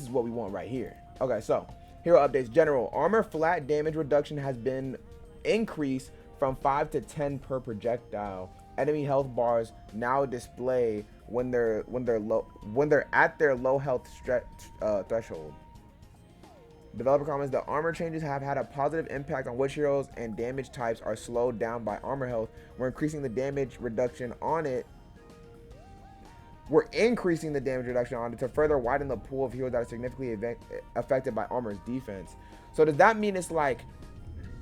what we want right here. Okay, so hero updates. General armor flat damage reduction has been increased from 5 to 10 per projectile. Enemy health bars now display when they're at their low health threshold. Developer comments: the armor changes have had a positive impact on which heroes and damage types are slowed down by armor health. We're increasing the damage reduction on it. To further widen the pool of heroes that are significantly affected by armor's defense. So does that mean it's like,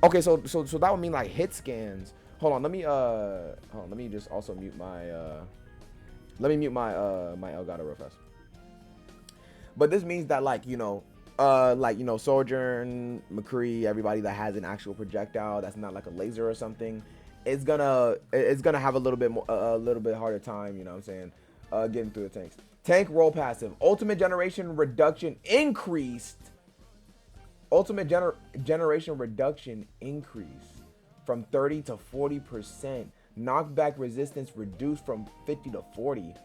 okay, so that would mean like hit scans. Hold on, let me just also mute my my Elgato real fast. But this means that like Sojourn, McCree, everybody that has an actual projectile that's not like a laser or something, it's gonna have a little bit harder time, you know what I'm saying, getting through the tanks. Tank roll passive. Ultimate generation reduction increased. Generation reduction increased from 30 to 40%. Knockback resistance reduced from 50 to 40.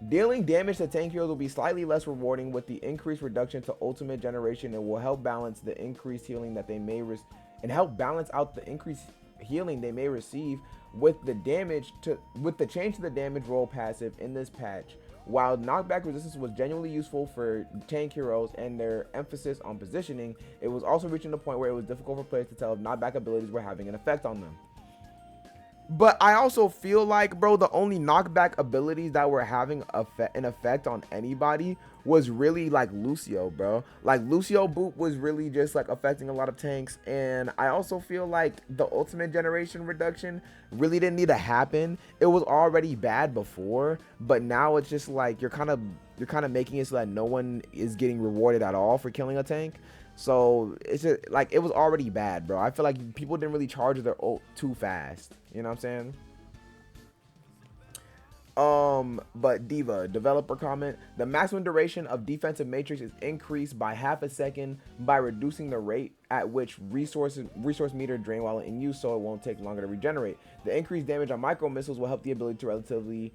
Dealing damage to tank heroes will be slightly less rewarding with the increased reduction to ultimate generation. It will help balance the increased healing that they may help balance out the increased healing they may receive with the change to the damage roll passive in this patch. While knockback resistance was genuinely useful for tank heroes and their emphasis on positioning, it was also reaching the point where it was difficult for players to tell if knockback abilities were having an effect on them. But I also feel like, bro, the only knockback abilities that were having an effect on anybody was really like Lucio, bro. Like Lucio boot was really just like affecting a lot of tanks. And I also feel like the ultimate generation reduction really didn't need to happen. It was already bad before, but now it's just like you're kind of making it so that no one is getting rewarded at all for killing a tank. So it's just like it was already bad, bro. I feel like people didn't really charge their ult too fast. You know what I'm saying? But Diva developer comment: the maximum duration of defensive matrix is increased by half a second by reducing the rate at which resource meter drain while in use, so it won't take longer to regenerate. The increased damage on micro missiles will help the ability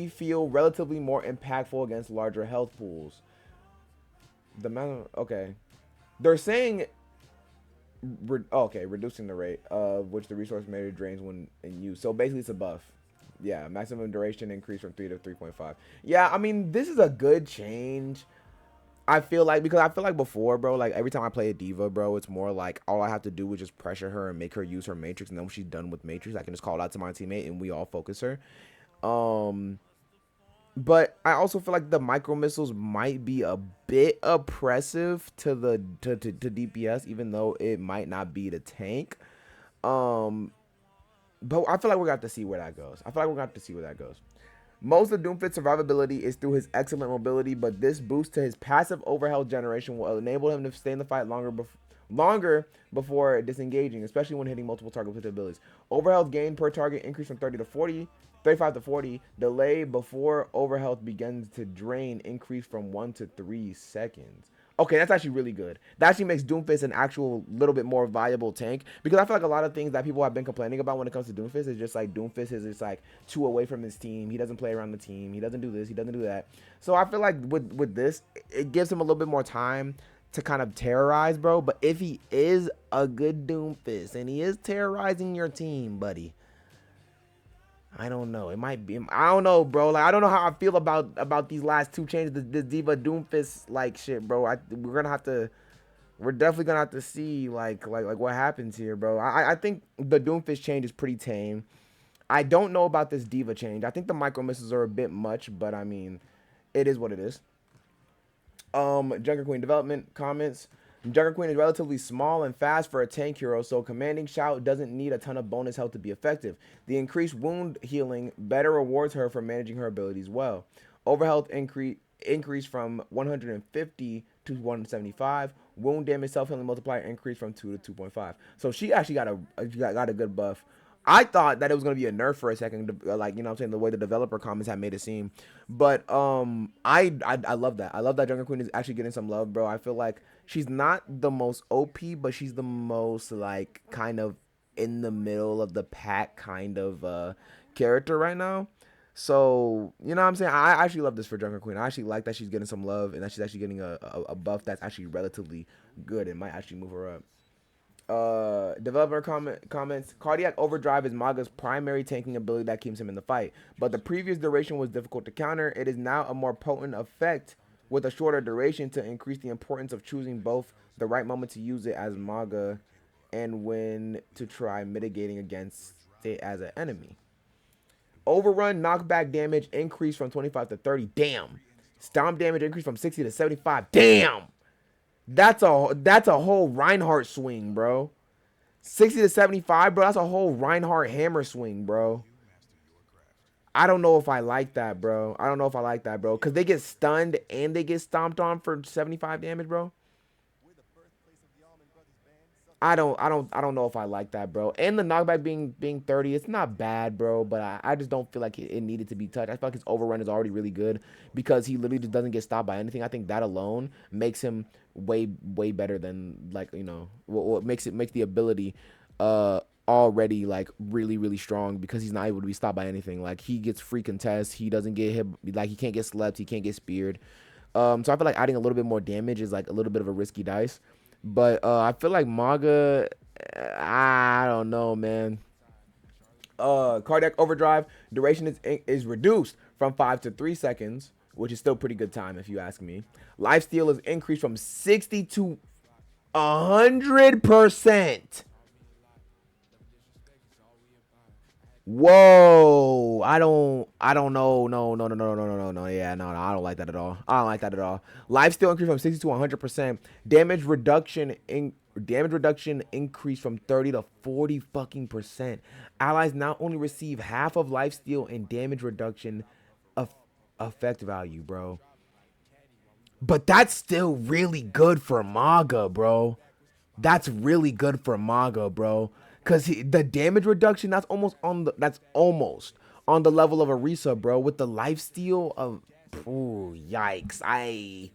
feel relatively more impactful against larger health pools. Okay, they're saying reducing the rate of which the resource meter drains when in use. So basically it's a buff. Yeah, maximum duration increase from 3 to 3.5. Yeah, I mean, this is a good change. I feel like, because I feel like before, bro, like every time I play a diva, bro, it's more like all I have to do is just pressure her and make her use her matrix, and then when she's done with matrix, I can just call it out to my teammate and we all focus her. But I also feel like the micro missiles might be a bit oppressive to DPS, even though it might not be the tank. But I feel like we're gonna have to see where that goes. Most of Doomfist's survivability is through his excellent mobility, but this boost to his passive overhealth generation will enable him to stay in the fight longer before disengaging, especially when hitting multiple targets with abilities. Overhealth gain per target increase from 35 to 40. Delay before overhealth begins to drain increase from 1 to 3 seconds. Okay, that's actually really good. That actually makes Doomfist an actual little bit more viable tank, because I feel like a lot of things that people have been complaining about when it comes to Doomfist is just like Doomfist is just like too away from his team. He doesn't play around the team. He doesn't do this. He doesn't do that. So I feel like with this, it gives him a little bit more time to kind of terrorize, bro. But if he is a good Doomfist and he is terrorizing your team, buddy, I don't know. It might be. I don't know, bro. Like I don't know how I feel about these last two changes. The Diva Doomfist like shit, bro. We're definitely gonna have to see like what happens here, bro. I think the Doomfist change is pretty tame. I don't know about this Diva change. I think the micro misses are a bit much, but I mean, it is what it is. Junker Queen development comments. Junker Queen is relatively small and fast for a tank hero, so commanding shout doesn't need a ton of bonus health to be effective. The increased wound healing better rewards her for managing her abilities well. Overhealth increase from 150 to 175. Wound damage self-healing multiplier increase from 2 to 2.5. So she actually got a good buff. I thought that it was gonna be a nerf for a second, like, you know what I'm saying, the way the developer comments have made it seem. But I love that. I love that Junker Queen is actually getting some love, bro. I feel like she's not the most OP, but she's the most like kind of in the middle of the pack kind of character right now. So, you know what I'm saying? I actually love this for Junker Queen. I actually like that she's getting some love and that she's actually getting a buff that's actually relatively good and might actually move her up. Developer comments: Cardiac Overdrive is Maga's primary tanking ability that keeps him in the fight, but the previous duration was difficult to counter. It is now a more potent effect with a shorter duration to increase the importance of choosing both the right moment to use it as Maga and when to try mitigating against it as an enemy. Overrun knockback damage increased from 25 to 30. Damn. Stomp damage increased from 60 to 75. Damn. That's a whole Reinhardt swing, bro. 60 to 75, bro. That's a whole Reinhardt hammer swing, bro. I don't know if I like that, bro. I don't know if I like that, bro. Cause they get stunned and they get stomped on for 75 damage, bro. I don't know if I like that, bro. And the knockback being 30, it's not bad, bro. But I just don't feel like it needed to be touched. I feel like his overrun is already really good because he literally just doesn't get stopped by anything. I think that alone makes him way better than like what makes the ability already like really strong because he's not able to be stopped by anything. Like he gets free contests, he doesn't get hit, like he can't get slept, he can't get speared. So I feel like adding a little bit more damage is like a little bit of a risky dice. But I feel like Maga, I don't know, man. Cardiac Overdrive duration is reduced from 5 to 3 seconds, which is still pretty good time if you ask me. Lifesteal is increased from 60 to 100%. Whoa, I don't know. No. Yeah, no, I don't like that at all. I don't like that at all. Life steal increased from 60 to 100%. Damage reduction increased from 30 to 40 fucking percent. Allies now only receive half of life steal and damage reduction of effect value, bro. But that's still really good for Maga, bro. That's really good for Maga, bro. Cause the damage reduction that's almost on the level of Arisa, bro. With the life steal of, ooh, yikes! I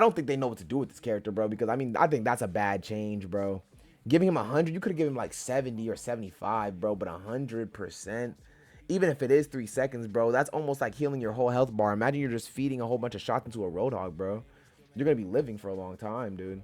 don't think they know what to do with this character, bro. Because I mean, I think that's a bad change, bro. Giving him 100, you could have given him like 70 or 75, bro. But 100%, even if it is 3 seconds, bro, that's almost like healing your whole health bar. Imagine you're just feeding a whole bunch of shots into a roadhog, bro. You're gonna be living for a long time, dude.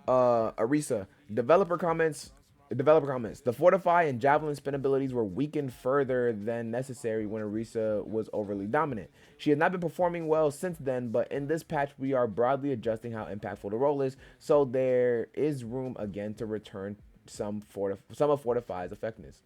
Arisa. Developer comments. The Fortify and Javelin spin abilities were weakened further than necessary when Arisa was overly dominant. She has not been performing well since then, but in this patch we are broadly adjusting how impactful the role is, so there is room again to return some of Fortify's effectiveness.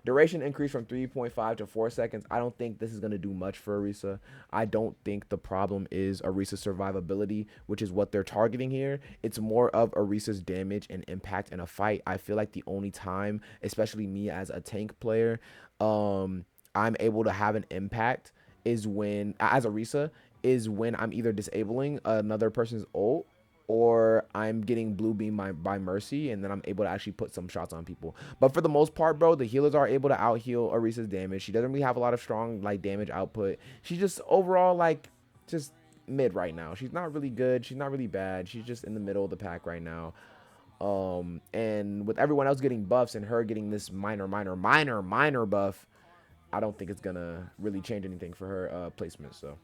Duration increased from 3.5 to 4 seconds. I don't think this is going to do much for Arisa. I don't think the problem is Arisa's survivability, which is what they're targeting here. It's more of Arisa's damage and impact in a fight. I feel like the only time, especially me as a tank player, I'm able to have an impact is when, as Arisa, is when I'm either disabling another person's ult or I'm getting blue beam by Mercy, and then I'm able to actually put some shots on people. But for the most part, bro, the healers are able to out heal Arisa's damage. She doesn't really have a lot of strong like damage output. She's just overall like just mid right now. She's not really good. She's not really bad. She's just in the middle of the pack right now. And with everyone else getting buffs and her getting this minor buff, I don't think it's gonna really change anything for her placement. So.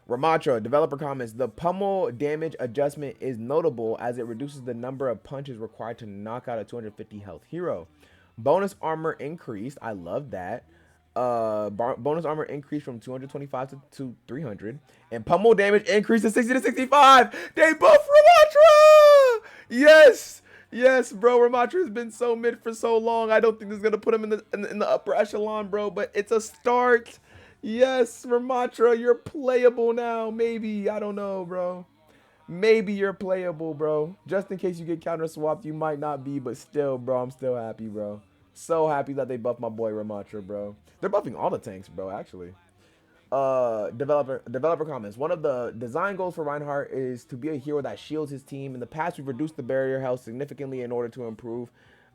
Ramatra, developer comments, the pummel damage adjustment is notable as it reduces the number of punches required to knock out a 250 health hero. Bonus armor increased. I love that. Bonus armor increased from 225 to 300. And pummel damage increased to 60 to 65. They buff Ramatra! Yes! Yes, bro. Ramatra has been so mid for so long. I don't think this is going to put him in the upper echelon, bro. But it's a start. Yes, Ramatra, you're playable now. Maybe. I don't know, bro. Maybe you're playable, bro. Just in case you get counter swapped, you might not be, but still, bro, I'm still happy, bro. So happy that they buffed my boy Ramatra, bro. They're buffing all the tanks, bro, actually. Developer comments. One of the design goals for Reinhardt is to be a hero that shields his team. In the past, we've reduced the barrier health significantly in order to improve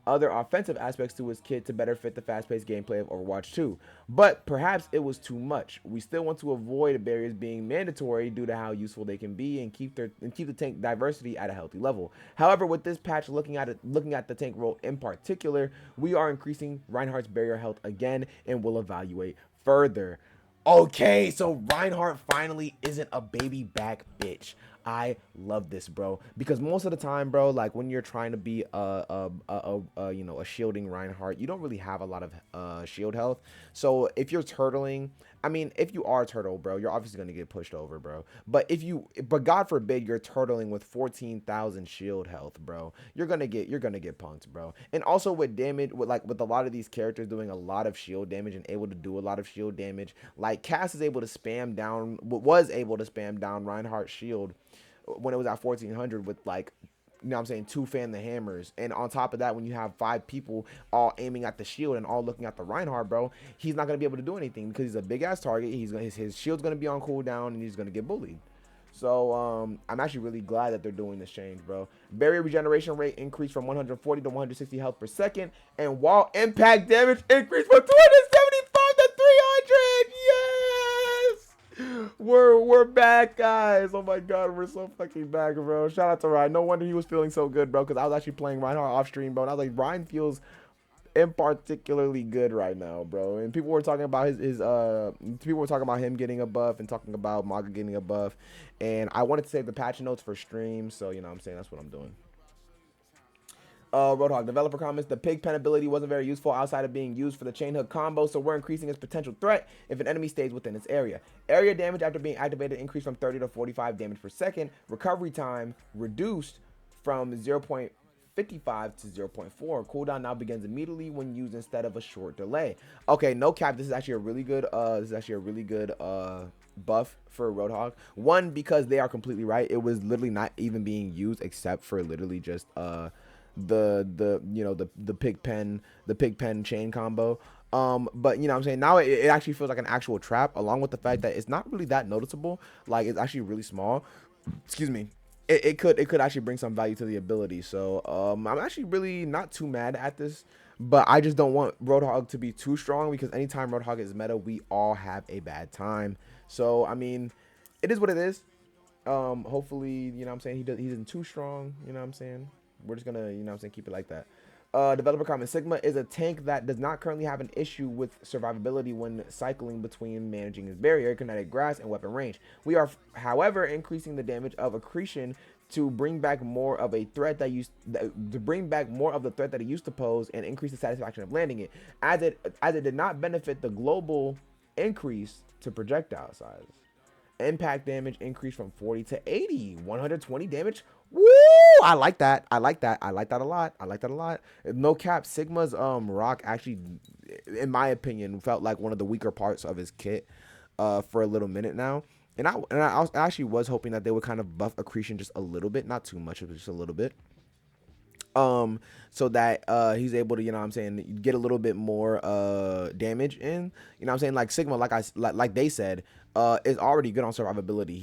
other offensive aspects to his kit to better fit the fast-paced gameplay of Overwatch 2. But perhaps it was too much. We still want to avoid barriers being mandatory due to how useful they can be and keep the tank diversity at a healthy level. However, with this patch, looking at the tank role in particular, we are increasing Reinhardt's barrier health again and will evaluate further. Okay, so Reinhardt finally isn't a baby back bitch. I love this, bro, because most of the time, bro, like when you're trying to be a shielding Reinhardt, you don't really have a lot of shield health. So if you're turtling, I mean, if you are turtle, bro, you're obviously gonna get pushed over, bro. But God forbid you're turtling with 14,000 shield health, bro. You're gonna get punked, bro. And also with damage, with a lot of these characters doing a lot of shield damage and able to do a lot of shield damage, like Cass is able to spam down, was able to spam down Reinhardt's shield when it was at 1400 with like, you know what I'm saying, two fan the hammers. And on top of that, when you have 5 people all aiming at the shield and all looking at the Reinhardt, bro, he's not going to be able to do anything because he's a big ass target. His shield's going to be on cooldown and he's going to get bullied. So I'm actually really glad that they're doing this change, bro. Barrier regeneration rate increased from 140 to 160 health per second, and wall impact damage increased from 275 to 300. Yes, we're back, guys. Oh my god, we're so fucking back, bro. Shout out to Ryan. No wonder he was feeling so good, bro, because I was actually playing Reinhardt off stream, bro, and I was like, Ryan feels in particularly good right now, bro. And people were talking about his people were talking about him getting a buff and talking about Maga getting a buff. And I wanted to save the patch notes for stream, so you know what I'm saying, that's what I'm doing. Roadhog developer comments: the pig pen ability wasn't very useful outside of being used for the chain hook combo, so we're increasing its potential threat if an enemy stays within its area. Area damage after being activated increased from 30 to 45 damage per second. Recovery time reduced from 0.55 to 0.4. Cooldown now begins immediately when used instead of a short delay. Okay, no cap. This is actually a really good. Buff for Roadhog. One, because they are completely right. It was literally not even being used except for literally just the pig pen chain combo. But you know what I'm saying, now it actually feels like an actual trap, along with the fact that it's not really that noticeable. Like, it's actually really small. Excuse me. It could actually bring some value to the ability. So I'm actually really not too mad at this, but I just don't want Roadhog to be too strong, because anytime Roadhog is meta, we all have a bad time. So I mean, it is what it is. Hopefully, you know what I'm saying, he isn't too strong, you know what I'm saying. We're just gonna, you know what I'm saying, keep it like that. Developer comment: Sigma is a tank that does not currently have an issue with survivability when cycling between managing his barrier, kinetic grass, and weapon range. We are, however, increasing the damage of accretion to bring back more of a threat that the threat that it used to pose, and increase the satisfaction of landing it, as it did not benefit the global increase to projectile size. Impact damage increased from 40 to 80. 120 damage. Woo! I like that. I like that. I like that a lot. I like that a lot. No cap, Sigma's rock actually, in my opinion, felt like one of the weaker parts of his kit for a little minute now. And I actually was hoping that they would kind of buff accretion just a little bit, not too much, but just a little bit. So that he's able to, you know what I'm saying, get a little bit more damage in. You know what I'm saying? Like Sigma, like they said, is already good on survivability.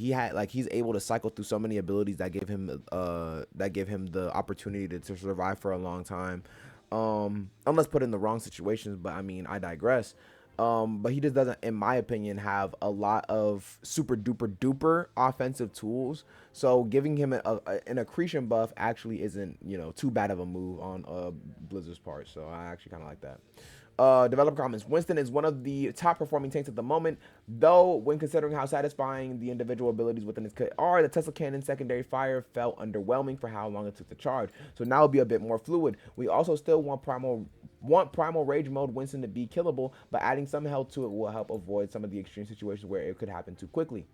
He's able to cycle through so many abilities that give him the opportunity to survive for a long time. Unless put in the wrong situations, but I mean, I digress. But he just doesn't, in my opinion, have a lot of super duper offensive tools. So giving him an accretion buff actually isn't, you know, too bad of a move on Blizzard's part. So I actually kind of like that. Developer comments: Winston is one of the top performing tanks at the moment, though when considering how satisfying the individual abilities within his kit are, the Tesla Cannon secondary fire felt underwhelming for how long it took to charge. So now it'll be a bit more fluid. We also still want primal rage mode Winston to be killable, but adding some health to it will help avoid some of the extreme situations where it could happen too quickly.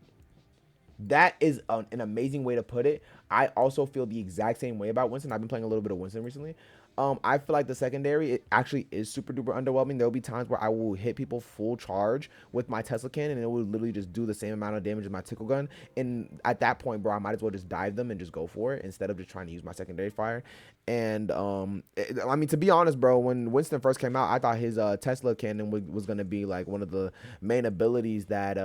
That is an amazing way to put it. I also feel the exact same way about Winston. I've been playing a little bit of Winston recently. I feel like the secondary, it actually is super duper underwhelming. There will be times where I will hit people full charge with my Tesla cannon, and it will literally just do the same amount of damage as my tickle gun. And at that point, bro, I might as well just dive them and just go for it instead of just trying to use my secondary fire. And I mean, to be honest, bro, when Winston first came out, I thought his Tesla cannon was gonna be like one of the main abilities that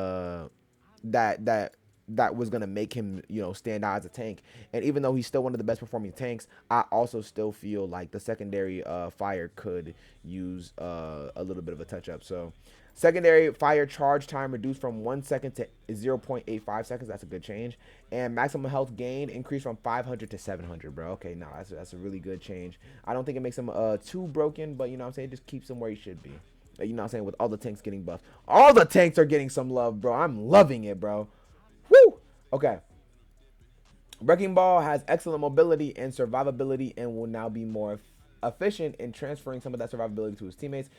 that was gonna make him, stand out as a tank. And even though he's still one of the best performing tanks, I also still feel like the secondary fire could use a little bit of a touch up. So, secondary fire charge time reduced from 1 second to 0.85 seconds. That's a good change. And maximum health gain increased from 500 to 700, bro. Okay, no, that's a really good change. I don't think it makes him too broken, but you know what I'm saying, it just keeps him where he should be. You know what I'm saying? With all the tanks getting buffed. All the tanks are getting some love, bro. I'm loving it, bro. Woo! Okay. Wrecking Ball has excellent mobility and survivability and will now be more efficient in transferring some of that survivability to his teammates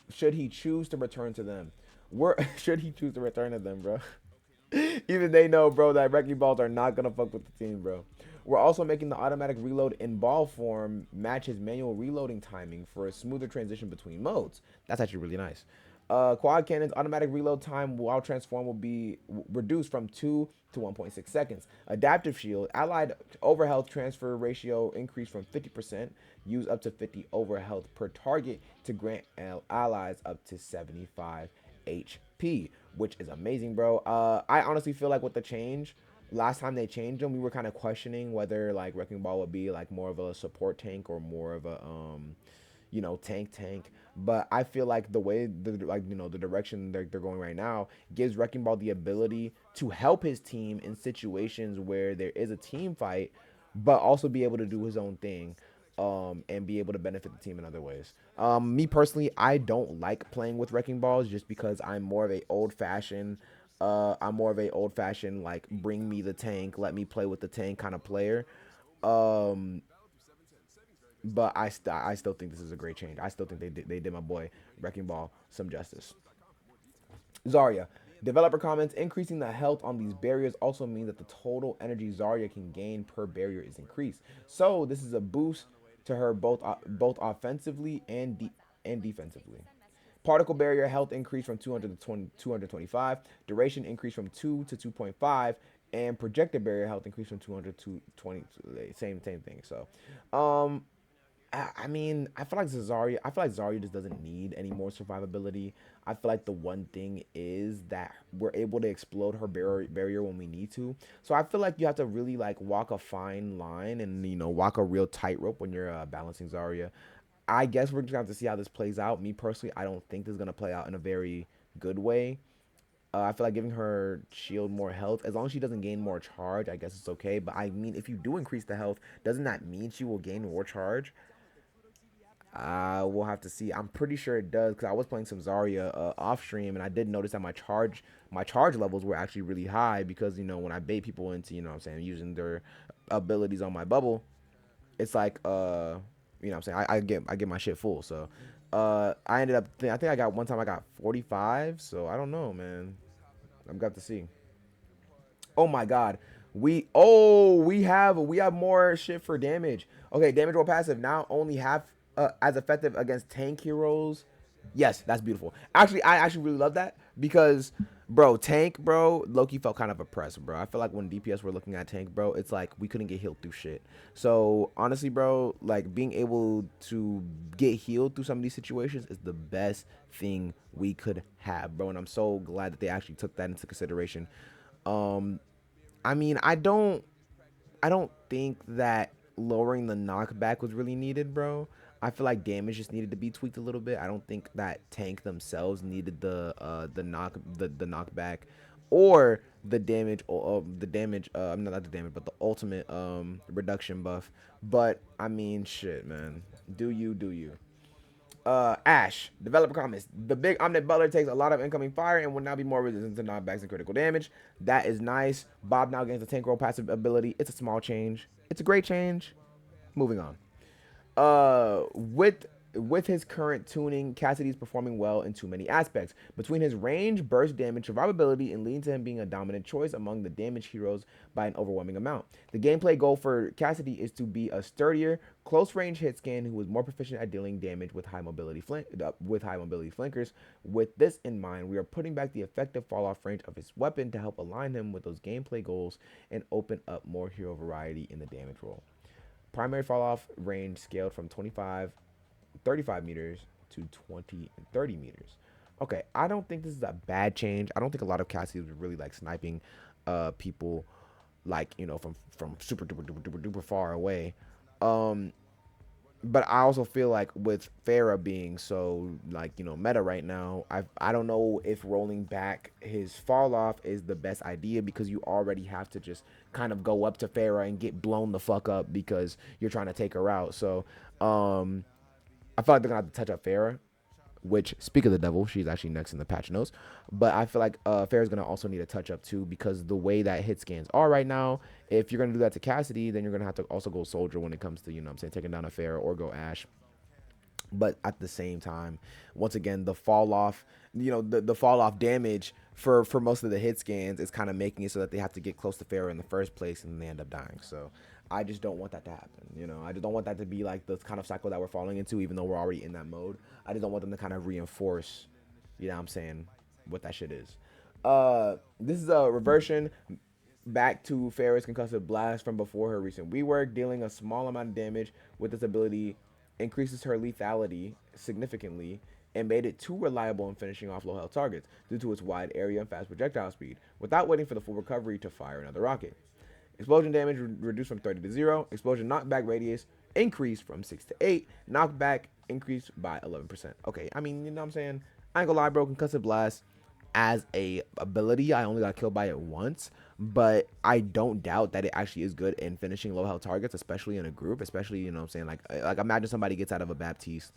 should he choose to return to them. Should he choose to return to them, bro? Even they know, bro, that wrecking balls are not gonna fuck with the team, bro. We're also making the automatic reload in ball form match his manual reloading timing for a smoother transition between modes. That's actually really nice. Quad cannon's automatic reload time while transform will be reduced from 2 to 1.6 seconds. Adaptive shield, allied overhealth transfer ratio increased from 50%, use up to 50 overhealth per target to grant allies up to 75 HP, which is amazing, bro. I honestly feel like with the change, last time they changed them, we were kind of questioning whether like Wrecking Ball would be like more of a support tank or more of a tank. But I feel like the way the direction they're going right now gives Wrecking Ball the ability to help his team in situations where there is a team fight, but also be able to do his own thing. And be able to benefit the team in other ways. Me personally, I don't like playing with wrecking balls just because I'm more of a old fashioned like bring me the tank, let me play with the tank kind of player. Um, but I still think this is a great change. I still think they did my boy Wrecking Ball some justice. Zarya. Developer comments increasing the health on these barriers also means that the total energy Zarya can gain per barrier is increased. So this is a boost to her both offensively and defensively. Particle barrier health increased from 200 to 225. Duration increased from 2 to 2.5. And projected barrier health increased from 200 to 20. Same thing. So, um, I mean, I feel like Zarya just doesn't need any more survivability. I feel like the one thing is that we're able to explode her barrier when we need to. So I feel like you have to really like walk a fine line and walk a real tightrope when you're balancing Zarya. I guess we're just gonna have to see how this plays out. Me personally, I don't think this is gonna play out in a very good way. I feel like giving her shield more health, as long as she doesn't gain more charge, I guess it's okay. But I mean, if you do increase the health, doesn't that mean she will gain more charge? We'll have to see. I'm pretty sure it does because I was playing some Zarya off stream and I did notice that my charge levels were actually really high because when I bait people into what I'm saying using their abilities on my bubble, it's like what I'm saying, I get my shit full. So I ended up I think I got one time I got 45. So I don't know, man. I'm got to see. Oh my god. We have more shit for damage. Okay, damage roll passive now only half as effective against tank heroes. Yes, that's beautiful. Actually, I actually really love that because bro, tank, bro, Loki felt kind of oppressed, bro. I feel like when DPS were looking at tank, bro, it's like we couldn't get healed through shit. So honestly, bro, like being able to get healed through some of these situations is the best thing we could have, bro. And I'm so glad that they actually took that into consideration. Um, I mean, I don't think that lowering the knockback was really needed, bro. I feel like damage just needed to be tweaked a little bit. I don't think that tank themselves needed the knockback or the damage. Not the damage, but the ultimate reduction buff. But I mean, shit, man. Do you? Ash, developer comments. The big Omnet Butler takes a lot of incoming fire and will now be more resistant to knockbacks and critical damage. That is nice. Bob now gains the tank roll passive ability. It's a small change. It's a great change. Moving on. With his current tuning, Cassidy's performing well in too many aspects. Between his range, burst damage, survivability, and leading to him being a dominant choice among the damage heroes by an overwhelming amount. The gameplay goal for Cassidy is to be a sturdier, close range hit scan who is more proficient at dealing damage with high mobility flankers. With this in mind, we are putting back the effective fall off range of his weapon to help align him with those gameplay goals and open up more hero variety in the damage roll. Primary fall off range scaled from 35 meters to 20 and 30 meters. Okay, I don't think this is a bad change. I don't think a lot of Cassius were really like sniping people like, you know, from super duper duper duper duper far away. Um, but I also feel like with Farah being so like, you know, meta right now, I don't know if rolling back his fall off is the best idea, because you already have to just kind of go up to Farah and get blown the fuck up because you're trying to take her out. So I feel like they're gonna have to touch up Farah, which, speak of the devil, she's actually next in the patch notes. But I feel like Farrah's gonna also need a touch up too, because the way that hit scans are right now, if you're gonna do that to Cassidy, then you're gonna have to also go Soldier when it comes to, you know what I'm saying, taking down a Farrah, or go Ash. But at the same time, once again, the fall off, you know, the fall off damage for most of the hit scans is kind of making it so that they have to get close to Farrah in the first place, and they end up dying. So I just don't want that to happen. You know, I just don't want that to be like the kind of cycle that we're falling into, even though we're already in that mode. I just don't want them to kind of reinforce, you know what I'm saying, what that shit is. This is a reversion back to Farrah's concussive blast from before her recent rework. Dealing a small amount of damage with this ability increases her lethality significantly and made it too reliable in finishing off low health targets due to its wide area and fast projectile speed, without waiting for the full recovery to fire another rocket. Explosion damage reduced from 30 to 0. Explosion knockback radius increased from 6 to 8. Knockback increased by 11%. Okay, I mean, you know what I'm saying? I ain't gonna lie, bro. Concussive blast as a ability, I only got killed by it once, but I don't doubt that it actually is good in finishing low health targets, especially in a group, especially, you know what I'm saying, like imagine somebody gets out of a Baptiste,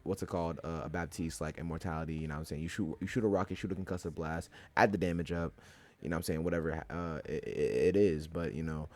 what's it called, a Baptiste like immortality, you know what I'm saying, you shoot a rocket, shoot a concussive blast, add the damage up, you know what I'm saying, whatever it is. But you know,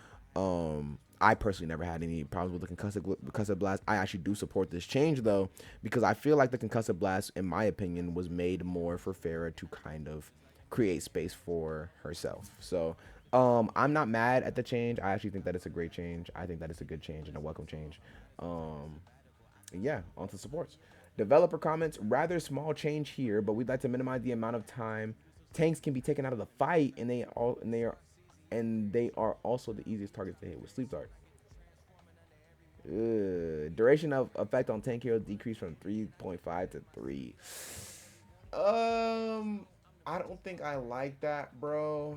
I personally never had any problems with the concussive blast. I actually do support this change though, because I feel like the concussive blast, in my opinion, was made more for Farrah to kind of create space for herself. So I'm not mad at the change. I actually think that it's a great change. I think that it's a good change and a welcome change. Yeah, on to supports. Developer comments: rather small change here, but we'd like to minimize the amount of time tanks can be taken out of the fight, and they are also the easiest targets to hit with sleep dart. Duration of effect on tank heroes decreased from 3.5 to 3. I don't think I like that, bro.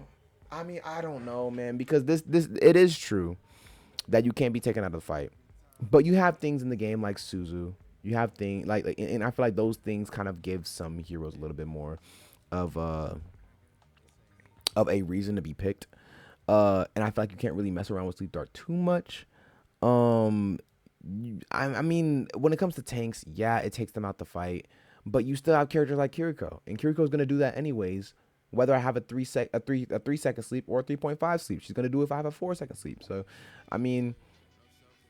I mean, I don't know, man, because this it is true that you can't be taken out of the fight, but you have things in the game like Suzu. You have things like and I feel like those things kind of give some heroes a little bit more of a reason to be picked. And I feel like you can't really mess around with sleep dart too much. I mean, when it comes to tanks, yeah, it takes them out the fight, but you still have characters like Kiriko, and Kiriko's gonna do that anyways. Whether I have a 3 second sleep or a 3.5 sleep, she's gonna do it if I have a 4 second sleep. So, I mean,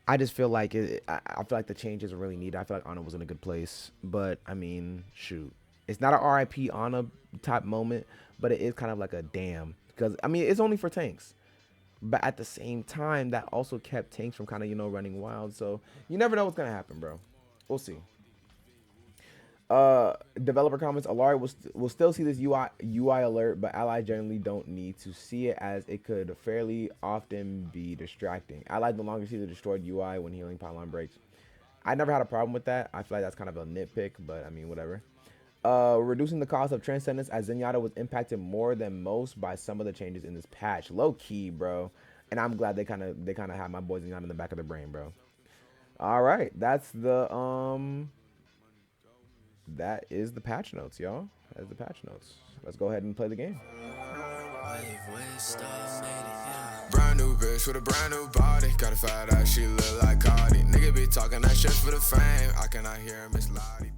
I just feel like I feel like the change isn't really needed. I feel like Ana was in a good place, but I mean, shoot, it's not an RIP Ana type moment, but it is kind of like a damn, because I mean, it's only for tanks. But at the same time, that also kept tanks from kind of, you know, running wild. So you never know what's gonna happen, bro. We'll see. Developer comments: Alari will still see this UI alert, but allies generally don't need to see it, as it could fairly often be distracting. Allies no longer see the destroyed UI when healing pylon breaks. I never had a problem with that. I feel like that's kind of a nitpick, but I mean, whatever. Reducing the cost of Transcendence, as Zenyatta was impacted more than most by some of the changes in this patch. Low key, bro. And I'm glad they kind of have my boy Zenyatta in the back of their brain, bro. All right, that is the patch notes, y'all. That's the patch notes. Let's go ahead and play the game. Brand new bitch with a brand new body. Got a fat ass, she look like Cardi. Nigga be talking that shit for the fame. I cannot hear Miss Lottie.